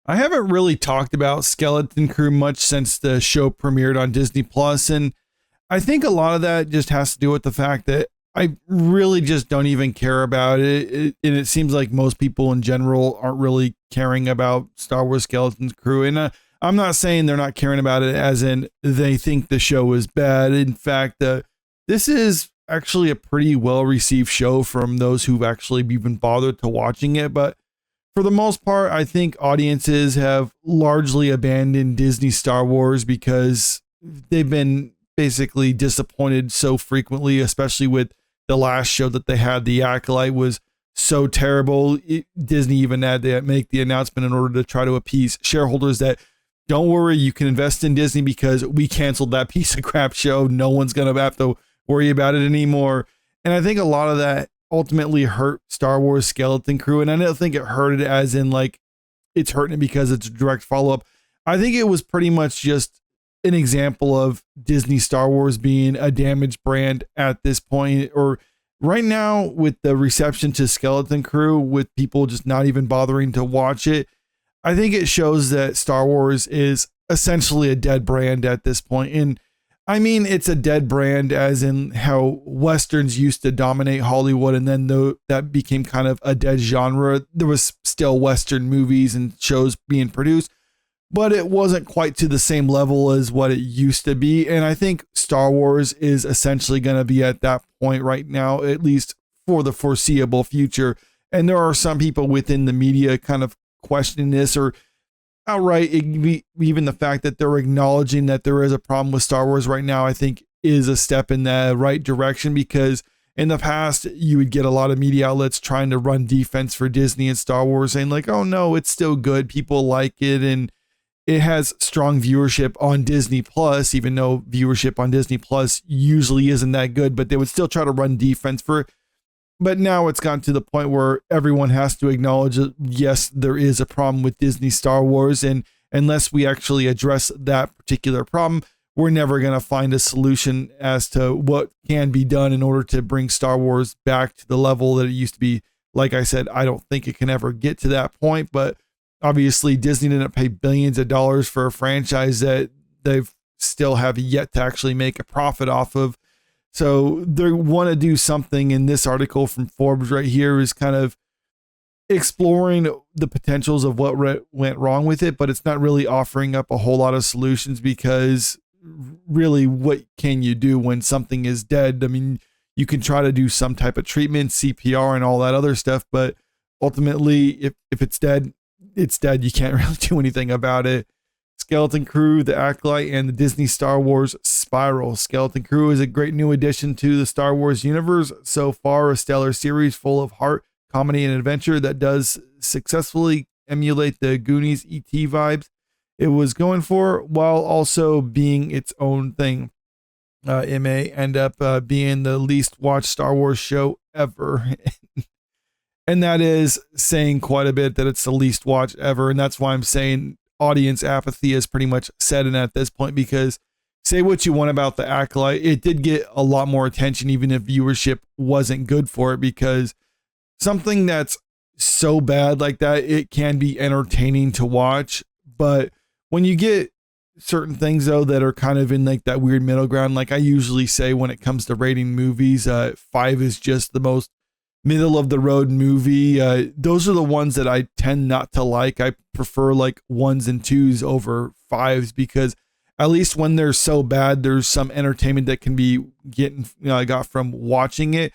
I haven't really talked about Skeleton Crew much since the show premiered on Disney Plus, and I think a lot of that just has to do with the fact that I really just don't even care about and it seems like most people in general aren't really caring about Star Wars Skeleton Crew. And I'm not saying they're not caring about it as in they think the show is bad. In fact, this is actually a pretty well received show from those who've actually even bothered to watching it. But for the most part, I think audiences have largely abandoned Disney Star Wars because they've been basically disappointed so frequently, especially with the last show that they had. The Acolyte was so terrible. Disney even had to make the announcement in order to try to appease shareholders that don't worry, you can invest in Disney because we canceled that piece of crap show. No one's going to have to worry about it anymore. And I think a lot of that ultimately hurt Star Wars Skeleton Crew. And I don't think it hurt it as in like it's hurting it because it's a direct follow-up. I think it was pretty much just an example of Disney Star Wars being a damaged brand at this point, or right now with the reception to Skeleton Crew, with people just not even bothering to watch it. I think it shows that Star Wars is essentially a dead brand at this point. And I mean, it's a dead brand as in how Westerns used to dominate Hollywood. And then that became kind of a dead genre. There was still Western movies and shows being produced, but it wasn't quite to the same level as what it used to be. And I think Star Wars is essentially going to be at that point right now, at least for the foreseeable future. And there are some people within the media kind of questioning this, or outright even the fact that they're acknowledging that there is a problem with Star Wars right now, I think is a step in the right direction, because in the past you would get a lot of media outlets trying to run defense for Disney and Star Wars, saying like, oh no, it's still good, people like it, and it has strong viewership on Disney Plus, even though viewership on Disney Plus usually isn't that good, but they would still try to run defense for it. But now it's gotten to the point where everyone has to acknowledge that, yes, there is a problem with Disney Star Wars. And unless we actually address that particular problem, we're never going to find a solution as to what can be done in order to bring Star Wars back to the level that it used to be. Like I said, I don't think it can ever get to that point, but obviously Disney didn't pay billions of dollars for a franchise that they've still have yet to actually make a profit off of. So they want to do something, and this article from Forbes right here is kind of exploring the potentials of what went wrong with it, but it's not really offering up a whole lot of solutions, because really what can you do when something is dead? I mean, you can try to do some type of treatment, CPR and all that other stuff, but ultimately if it's dead, it's dead. You can't really do anything about it. Skeleton Crew, The Acolyte, and the Disney Star Wars Spiral. Skeleton Crew is a great new addition to the Star Wars universe. So far, a stellar series full of heart, comedy, and adventure that does successfully emulate the Goonies E.T. vibes it was going for, while also being its own thing. It may end up being the least watched Star Wars show ever. And that is saying quite a bit, that it's the least watched ever. And that's why I'm saying audience apathy is pretty much set in at this point, because say what you want about The Acolyte, it did get a lot more attention even if viewership wasn't good for it, because something that's so bad like that, it can be entertaining to watch. But when you get certain things though that are kind of in like that weird middle ground, like I usually say when it comes to rating movies, 5 is just the most middle of the road movie. Those are the ones that I tend not to like. I prefer like 1s and 2s over 5s, because at least when they're so bad, there's some entertainment that can be got from watching it.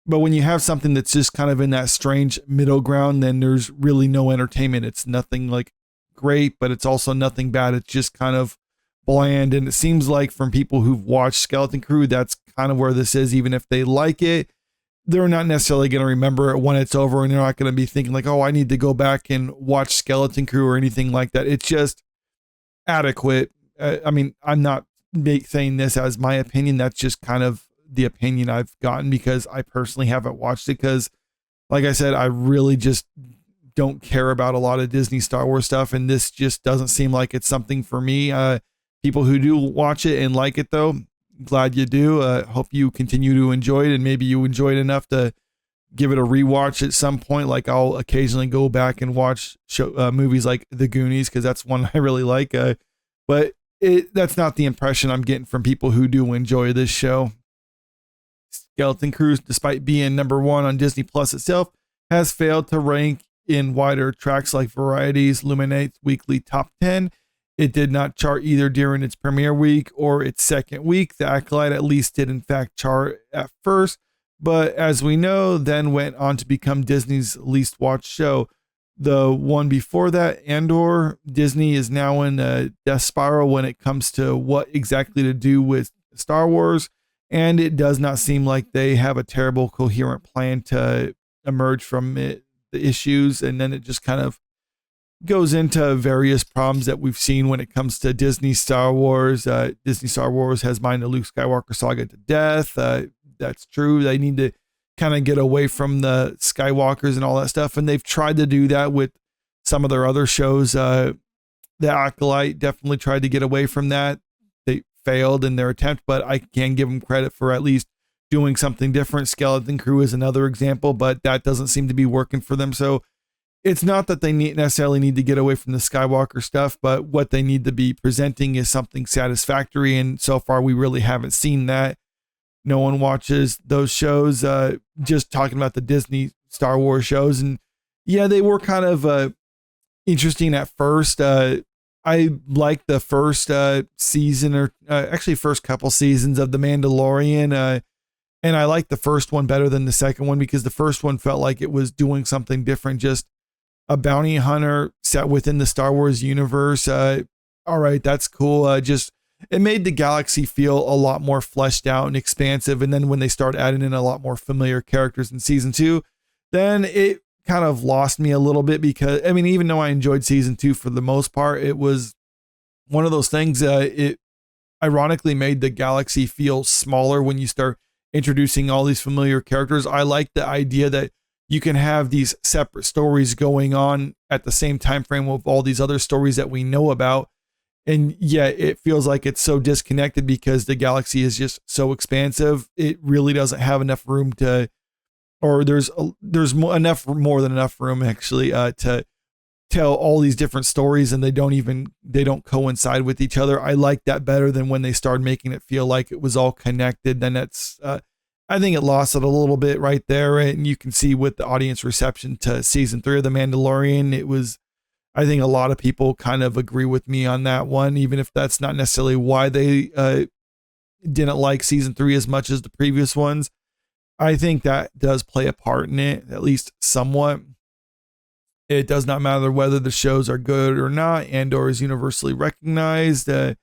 But when you have something that's just kind of in that strange middle ground, then there's really no entertainment. It's nothing like great, but it's also nothing bad. It's just kind of bland. And it seems like from people who've watched Skeleton Crew, that's kind of where this is. Even if they like it, they're not necessarily going to remember it when it's over, and they're not going to be thinking like, oh, I need to go back and watch Skeleton Crew or anything like that. It's just adequate. I mean, I'm not saying this as my opinion. That's just kind of the opinion I've gotten, because I personally haven't watched it, because like I said, I really just don't care about a lot of Disney Star Wars stuff, and this just doesn't seem like it's something for me. People who do watch it and like it though, glad you do. Hope you continue to enjoy it, and maybe you enjoy it enough to give it a rewatch at some point. Like I'll occasionally go back and watch movies like The Goonies, because that's one I really like. But that's not the impression I'm getting from people who do enjoy this show. Skeleton Crew, despite being #1 on Disney Plus itself, has failed to rank in wider tracks like Variety's Luminate's weekly top 10. It did not chart either during its premiere week or its second week. The Acolyte at least did in fact chart at first, but as we know, then went on to become Disney's least watched show. The one before that, Andor, Disney is now in a death spiral when it comes to what exactly to do with Star Wars, and it does not seem like they have a terrible coherent plan to emerge from it, the issues, and then it just kind of goes into various problems that we've seen when it comes to Disney Star Wars. Disney Star Wars has mined the Luke Skywalker saga to death. That's true. They need to kind of get away from the Skywalkers and all that stuff, and they've tried to do that with some of their other shows. The Acolyte definitely tried to get away from that. They failed in their attempt, but I can give them credit for at least doing something different. Skeleton Crew is another example, but that doesn't seem to be working for them. So it's not that they necessarily need to get away from the Skywalker stuff, but what they need to be presenting is something satisfactory. And so far, we really haven't seen that. No one watches those shows. Just talking about the Disney Star Wars shows. And yeah, they were kind of interesting at first. I liked the first season, or actually first couple seasons of The Mandalorian. And I liked the first one better than the second one, because the first one felt like it was doing something different, just a bounty hunter set within the Star Wars universe. All right, that's cool. It made the galaxy feel a lot more fleshed out and expansive. And then when they start adding in a lot more familiar characters in season 2, then it kind of lost me a little bit, because I mean, even though I enjoyed season 2 for the most part, it was one of those things. It ironically made the galaxy feel smaller when you start introducing all these familiar characters. I like the idea that you can have these separate stories going on at the same time frame of all these other stories that we know about. And yeah, it feels like it's so disconnected because the galaxy is just so expansive. It really doesn't have enough room to, or there's more than enough room actually to tell all these different stories, and they don't coincide with each other. I like that better than when they started making it feel like it was all connected. Then that's I think it lost it a little bit right there. And you can see with the audience reception to season 3 of The Mandalorian, it was, I think a lot of people kind of agree with me on that one, even if that's not necessarily why they didn't like season 3 as much as the previous ones. I think that does play a part in it, at least somewhat. It does not matter whether the shows are good or not. Andor is universally recognized. And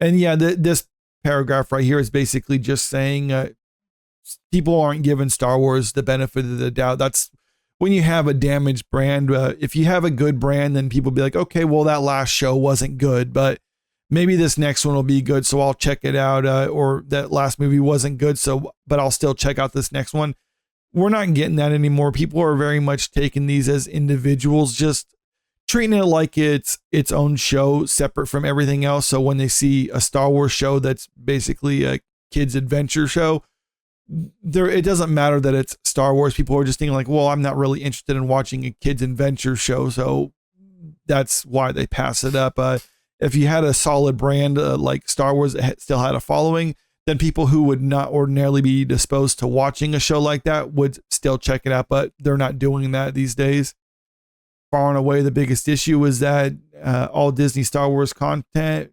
yeah, this paragraph right here is basically just saying people aren't giving Star Wars the benefit of the doubt. That's when you have a damaged brand. If you have a good brand, then people be like, okay, well, that last show wasn't good, but maybe this next one will be good, so I'll check it out. Or that last movie wasn't good, but I'll still check out this next one. We're not getting that anymore. People are very much taking these as individuals, just treating it like it's its own show, separate from everything else. So when they see a Star Wars show that's basically a kid's adventure show, it doesn't matter that it's Star Wars. People are just thinking like, well, I'm not really interested in watching a kid's adventure show, so that's why they pass it up. If you had a solid brand like Star Wars that still had a following, then people who would not ordinarily be disposed to watching a show like that would still check it out, but they're not doing that these days. Far and away, the biggest issue is that all Disney Star Wars content,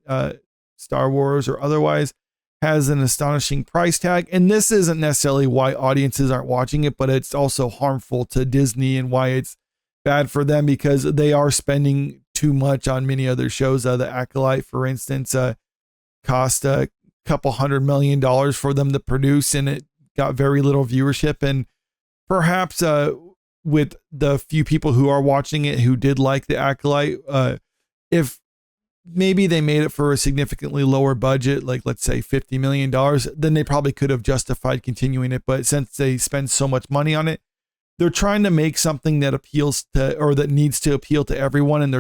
Star Wars or otherwise, has an astonishing price tag. And this isn't necessarily why audiences aren't watching it, but it's also harmful to Disney and why it's bad for them, because they are spending too much on many other shows. The Acolyte, for instance, cost a couple $100 million for them to produce, and it got very little viewership. And perhaps with the few people who are watching it who did like the Acolyte, if maybe they made it for a significantly lower budget, like let's say $50 million, then they probably could have justified continuing it. But since they spend so much money on it, they're trying to make something that appeals to, or that needs to appeal to everyone. And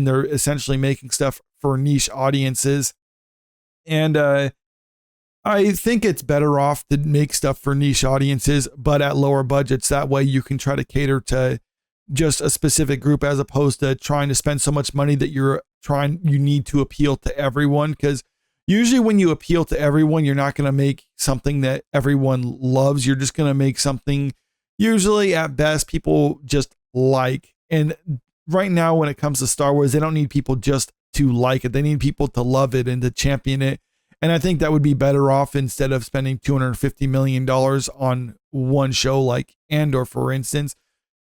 they're essentially making stuff for niche audiences. And I think it's better off to make stuff for niche audiences, but at lower budgets. That way you can try to cater to just a specific group as opposed to trying to spend so much money that you need to appeal to everyone. Because usually when you appeal to everyone, you're not going to make something that everyone loves. You're just going to make something usually at best people just like. And right now, when it comes to Star Wars, they don't need people just to like it. They need people to love it and to champion it. And I think that would be better off instead of spending $250 million on one show like Andor, for instance.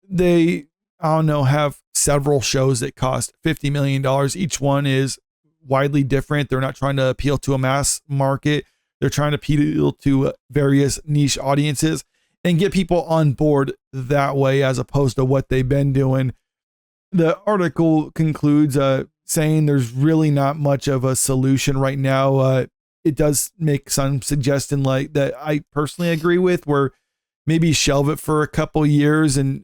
They, I don't know, have several shows that cost $50 million. Each one is widely different. They're not trying to appeal to a mass market. They're trying to appeal to various niche audiences and get people on board that way, as opposed to what they've been doing. The article concludes saying there's really not much of a solution right now. It does make some suggestion like that I personally agree with, where maybe shelve it for a couple years and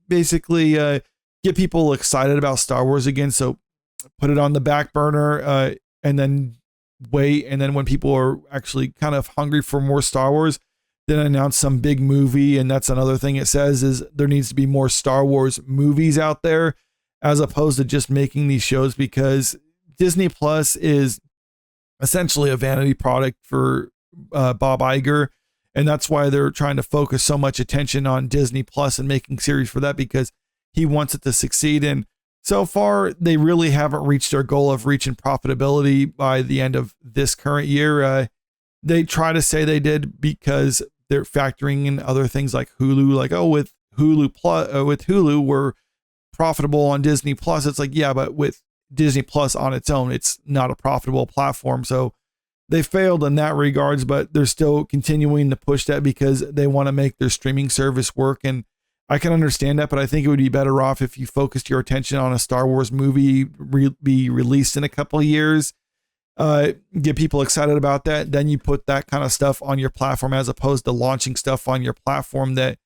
basically get people excited about Star Wars again. So put it on the back burner and then wait. And then when people are actually kind of hungry for more Star Wars, then announce some big movie. And that's another thing it says is there needs to be more Star Wars movies out there as opposed to just making these shows, because Disney Plus is essentially a vanity product for Bob Iger. And that's why they're trying to focus so much attention on Disney Plus and making series for that, because he wants it to succeed. And so far, they really haven't reached their goal of reaching profitability by the end of this current year. They try to say they did because they're factoring in other things like Hulu, like, oh, with Hulu, we're profitable on Disney Plus. It's like, yeah, but with Disney Plus on its own, it's not a profitable platform. So they failed in that regards, but they're still continuing to push that because they want to make their streaming service work. And I can understand that, but I think it would be better off if you focused your attention on a Star Wars movie be released in a couple of years, get people excited about that. Then you put that kind of stuff on your platform, as opposed to launching stuff on your platform that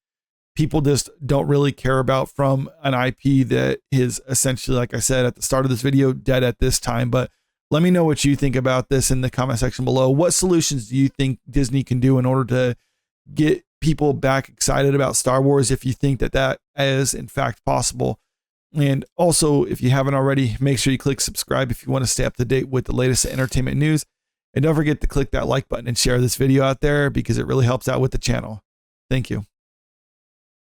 people just don't really care about from an IP that is essentially, like I said at the start of this video, dead at this time. But let me know what you think about this in the comment section below. What solutions do you think Disney can do in order to get people back excited about Star Wars, if you think that that is in fact possible? And also, if you haven't already, make sure you click subscribe if you want to stay up to date with the latest entertainment news. And don't forget to click that like button and share this video out there, because it really helps out with the channel. Thank you.